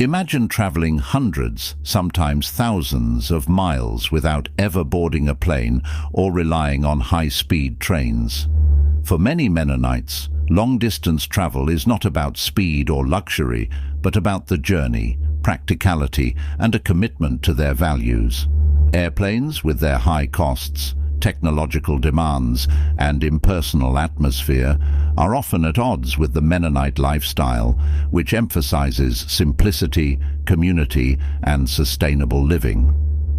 Imagine traveling hundreds, sometimes thousands of miles without ever boarding a plane or relying on high-speed trains. For many Mennonites, long-distance travel is not about speed or luxury, but about the journey, practicality, and a commitment to their values. Airplanes, with their high costs, technological demands, and impersonal atmosphere, are often at odds with the Mennonite lifestyle, which emphasizes simplicity, community, and sustainable living.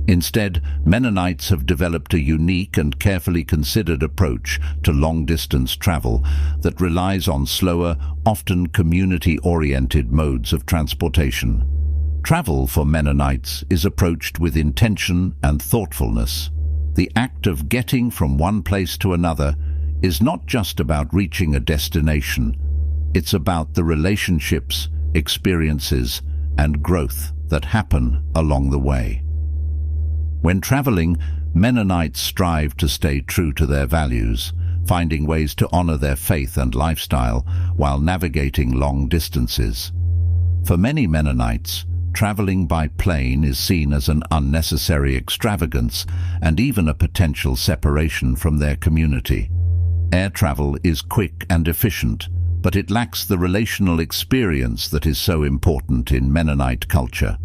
Instead, Mennonites have developed a unique and carefully considered approach to long-distance travel that relies on slower, often community-oriented modes of transportation. Travel for Mennonites is approached with intention and thoughtfulness. The act of getting from one place to another is not just about reaching a destination. It's about the relationships, experiences, and growth that happen along the way. When traveling, Mennonites strive to stay true to their values, finding ways to honor their faith and lifestyle while navigating long distances. For many Mennonites, traveling by plane is seen as an unnecessary extravagance and even a potential separation from their community. Air travel is quick and efficient, but it lacks the relational experience that is so important in Mennonite culture.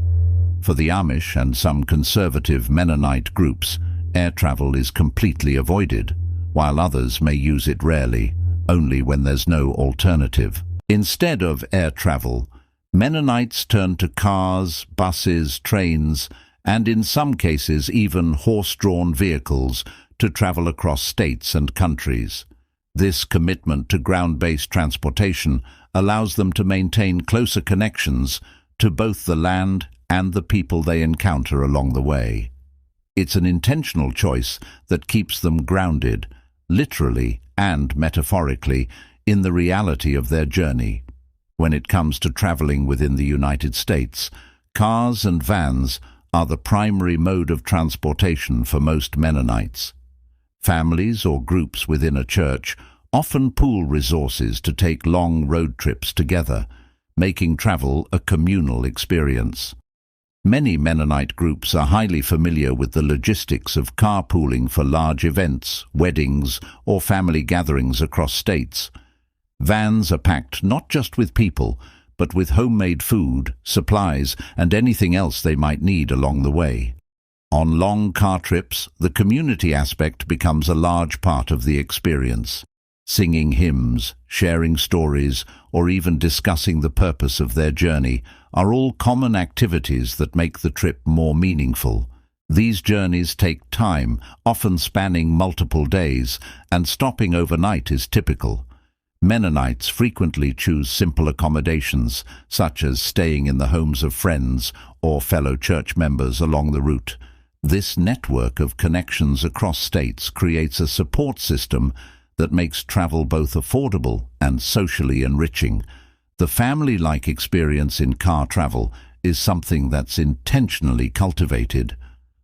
For the Amish and some conservative Mennonite groups, air travel is completely avoided, while others may use it rarely, only when there's no alternative. Instead of air travel, Mennonites turn to cars, buses, trains, and in some cases even horse-drawn vehicles to travel across states and countries. This commitment to ground-based transportation allows them to maintain closer connections to both the land and the people they encounter along the way. It's an intentional choice that keeps them grounded, literally and metaphorically, in the reality of their journey. When it comes to traveling within the United States, cars and vans are the primary mode of transportation for most Mennonites. Families or groups within a church often pool resources to take long road trips together, making travel a communal experience. Many Mennonite groups are highly familiar with the logistics of carpooling for large events, weddings, or family gatherings across states. Vans are packed not just with people, but with homemade food, supplies, and anything else they might need along the way. On long car trips, the community aspect becomes a large part of the experience. Singing hymns, sharing stories, or even discussing the purpose of their journey are all common activities that make the trip more meaningful. These journeys take time, often spanning multiple days, and stopping overnight is typical. Mennonites frequently choose simple accommodations, such as staying in the homes of friends or fellow church members along the route. This network of connections across states creates a support system that makes travel both affordable and socially enriching. The family-like experience in car travel is something that's intentionally cultivated.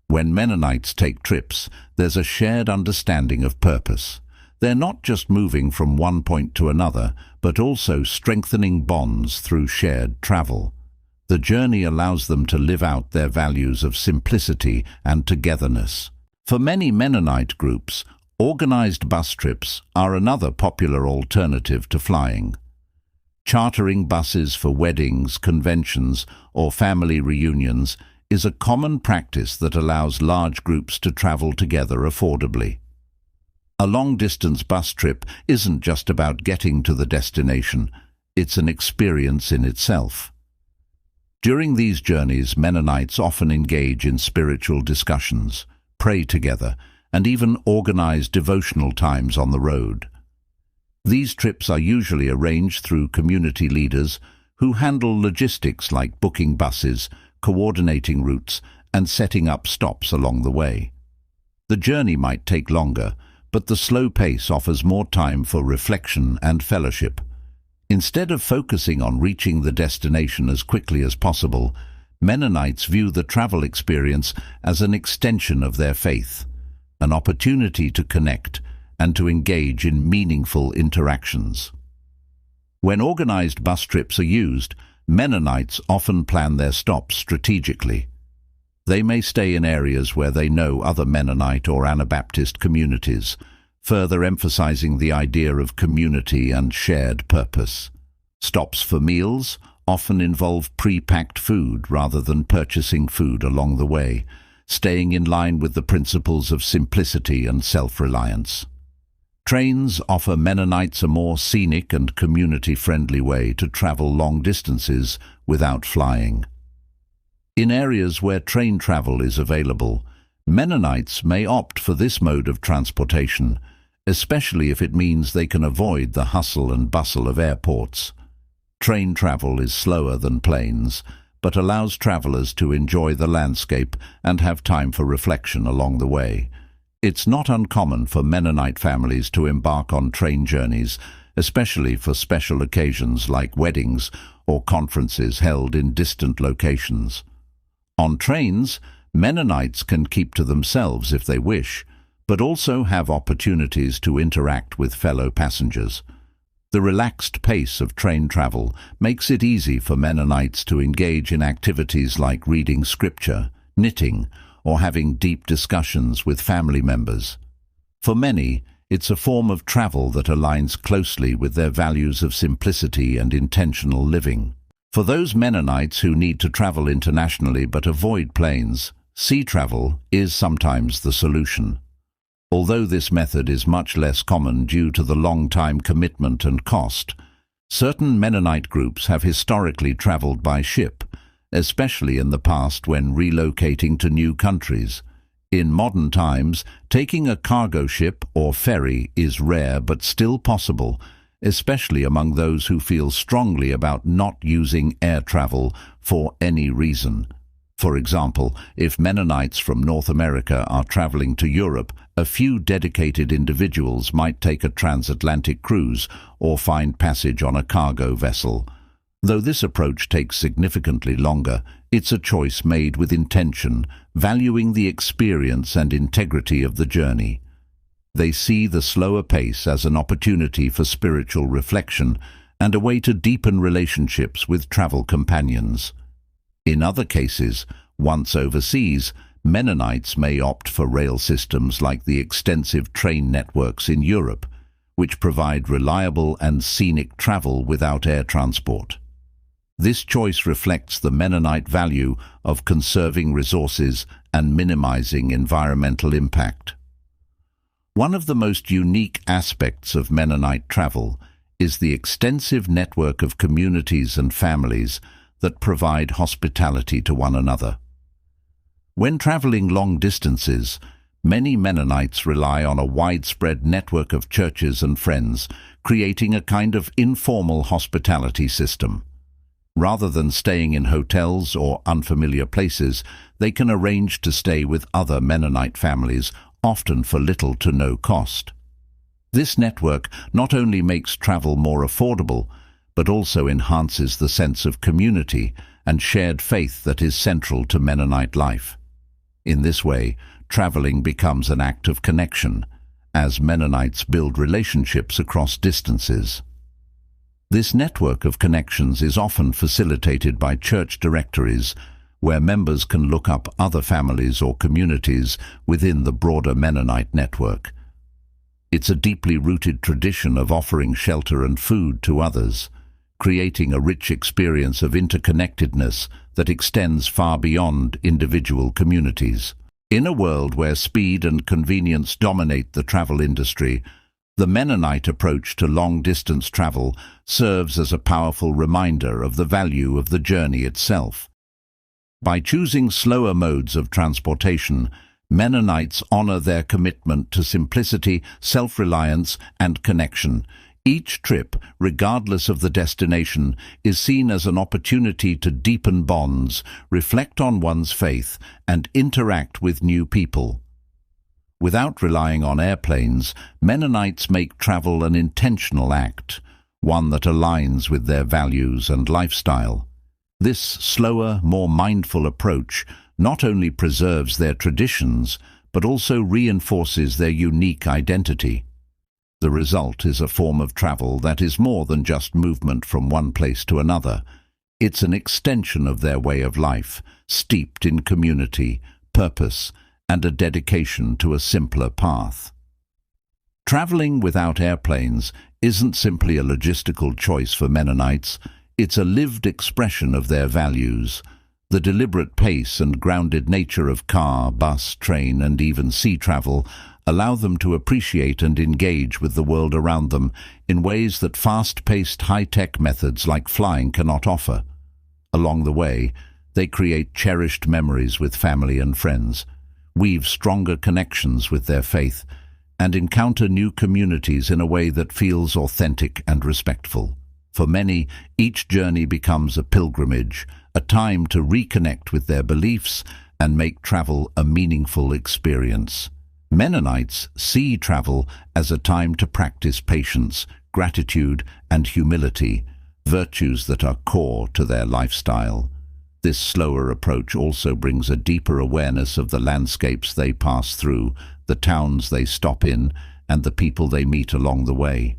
When Mennonites take trips, there's a shared understanding of purpose. They're not just moving from one point to another, but also strengthening bonds through shared travel. The journey allows them to live out their values of simplicity and togetherness. For many Mennonite groups, organized bus trips are another popular alternative to flying. Chartering buses for weddings, conventions, or family reunions is a common practice that allows large groups to travel together affordably. A long-distance bus trip isn't just about getting to the destination, it's an experience in itself. During these journeys, Mennonites often engage in spiritual discussions, pray together, and even organize devotional times on the road. These trips are usually arranged through community leaders who handle logistics like booking buses, coordinating routes, and setting up stops along the way. The journey might take longer, but the slow pace offers more time for reflection and fellowship. Instead of focusing on reaching the destination as quickly as possible, Mennonites view the travel experience as an extension of their faith, an opportunity to connect and to engage in meaningful interactions. When organized bus trips are used, Mennonites often plan their stops strategically. They may stay in areas where they know other Mennonite or Anabaptist communities, further emphasizing the idea of community and shared purpose. Stops for meals often involve pre-packed food rather than purchasing food along the way, staying in line with the principles of simplicity and self-reliance. Trains offer Mennonites a more scenic and community-friendly way to travel long distances without flying. In areas where train travel is available, Mennonites may opt for this mode of transportation, especially if it means they can avoid the hustle and bustle of airports. Train travel is slower than planes, but allows travelers to enjoy the landscape and have time for reflection along the way. It's not uncommon for Mennonite families to embark on train journeys, especially for special occasions like weddings or conferences held in distant locations. On trains, Mennonites can keep to themselves if they wish, but also have opportunities to interact with fellow passengers. The relaxed pace of train travel makes it easy for Mennonites to engage in activities like reading scripture, knitting, or having deep discussions with family members. For many, it's a form of travel that aligns closely with their values of simplicity and intentional living. For those Mennonites who need to travel internationally but avoid planes, sea travel is sometimes the solution. Although this method is much less common due to the long time commitment and cost, certain Mennonite groups have historically traveled by ship, especially in the past when relocating to new countries. In modern times, taking a cargo ship or ferry is rare but still possible, especially among those who feel strongly about not using air travel for any reason. For example, if Mennonites from North America are traveling to Europe, a few dedicated individuals might take a transatlantic cruise or find passage on a cargo vessel. Though this approach takes significantly longer, it's a choice made with intention, valuing the experience and integrity of the journey. They see the slower pace as an opportunity for spiritual reflection and a way to deepen relationships with travel companions. In other cases, once overseas, Mennonites may opt for rail systems like the extensive train networks in Europe, which provide reliable and scenic travel without air transport. This choice reflects the Mennonite value of conserving resources and minimizing environmental impact. One of the most unique aspects of Mennonite travel is the extensive network of communities and families that provide hospitality to one another. When traveling long distances, many Mennonites rely on a widespread network of churches and friends, creating a kind of informal hospitality system. Rather than staying in hotels or unfamiliar places, they can arrange to stay with other Mennonite families, often for little to no cost. This network not only makes travel more affordable, but also enhances the sense of community and shared faith that is central to Mennonite life. In this way, traveling becomes an act of connection, as Mennonites build relationships across distances. This network of connections is often facilitated by church directories, where members can look up other families or communities within the broader Mennonite network. It's a deeply rooted tradition of offering shelter and food to others, creating a rich experience of interconnectedness that extends far beyond individual communities. In a world where speed and convenience dominate the travel industry, the Mennonite approach to long-distance travel serves as a powerful reminder of the value of the journey itself. By choosing slower modes of transportation, Mennonites honor their commitment to simplicity, self-reliance, and connection. Each trip, regardless of the destination, is seen as an opportunity to deepen bonds, reflect on one's faith, and interact with new people. Without relying on airplanes, Mennonites make travel an intentional act, one that aligns with their values and lifestyle. This slower, more mindful approach not only preserves their traditions, but also reinforces their unique identity. The result is a form of travel that is more than just movement from one place to another. It's an extension of their way of life, steeped in community, purpose, and a dedication to a simpler path. Traveling without airplanes isn't simply a logistical choice for Mennonites, it's a lived expression of their values. The deliberate pace and grounded nature of car, bus, train, and even sea travel allow them to appreciate and engage with the world around them in ways that fast-paced, high-tech methods like flying cannot offer. Along the way, they create cherished memories with family and friends, weave stronger connections with their faith, and encounter new communities in a way that feels authentic and respectful. For many, each journey becomes a pilgrimage, a time to reconnect with their beliefs and make travel a meaningful experience. Mennonites see travel as a time to practice patience, gratitude, and humility, virtues that are core to their lifestyle. This slower approach also brings a deeper awareness of the landscapes they pass through, the towns they stop in, and the people they meet along the way.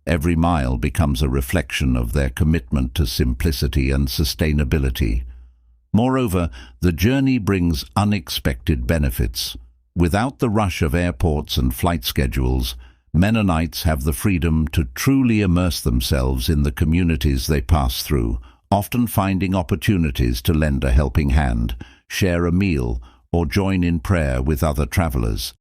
Every mile becomes a reflection of their commitment to simplicity and sustainability. Moreover, the journey brings unexpected benefits. Without the rush of airports and flight schedules, Mennonites have the freedom to truly immerse themselves in the communities they pass through, often finding opportunities to lend a helping hand, share a meal, or join in prayer with other travelers.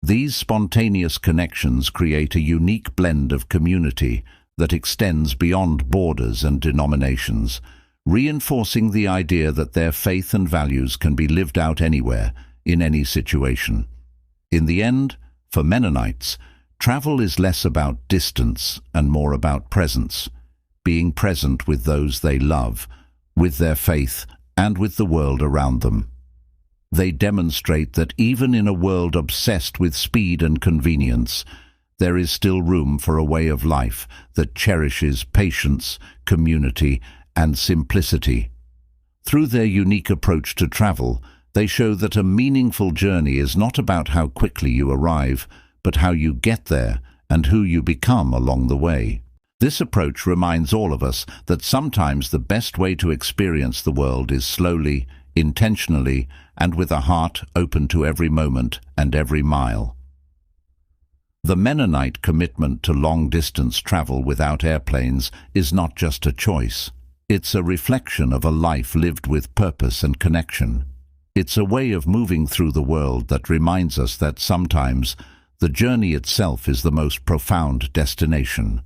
These spontaneous connections create a unique blend of community that extends beyond borders and denominations, reinforcing the idea that their faith and values can be lived out anywhere, in any situation. In the end, for Mennonites, travel is less about distance and more about presence, being present with those they love, with their faith, and with the world around them. They demonstrate that even in a world obsessed with speed and convenience, there is still room for a way of life that cherishes patience, community, and simplicity. Through their unique approach to travel, they show that a meaningful journey is not about how quickly you arrive, but how you get there and who you become along the way. This approach reminds all of us that sometimes the best way to experience the world is slowly, intentionally, and with a heart open to every moment and every mile. The Mennonite commitment to long-distance travel without airplanes is not just a choice. It's a reflection of a life lived with purpose and connection. It's a way of moving through the world that reminds us that sometimes the journey itself is the most profound destination.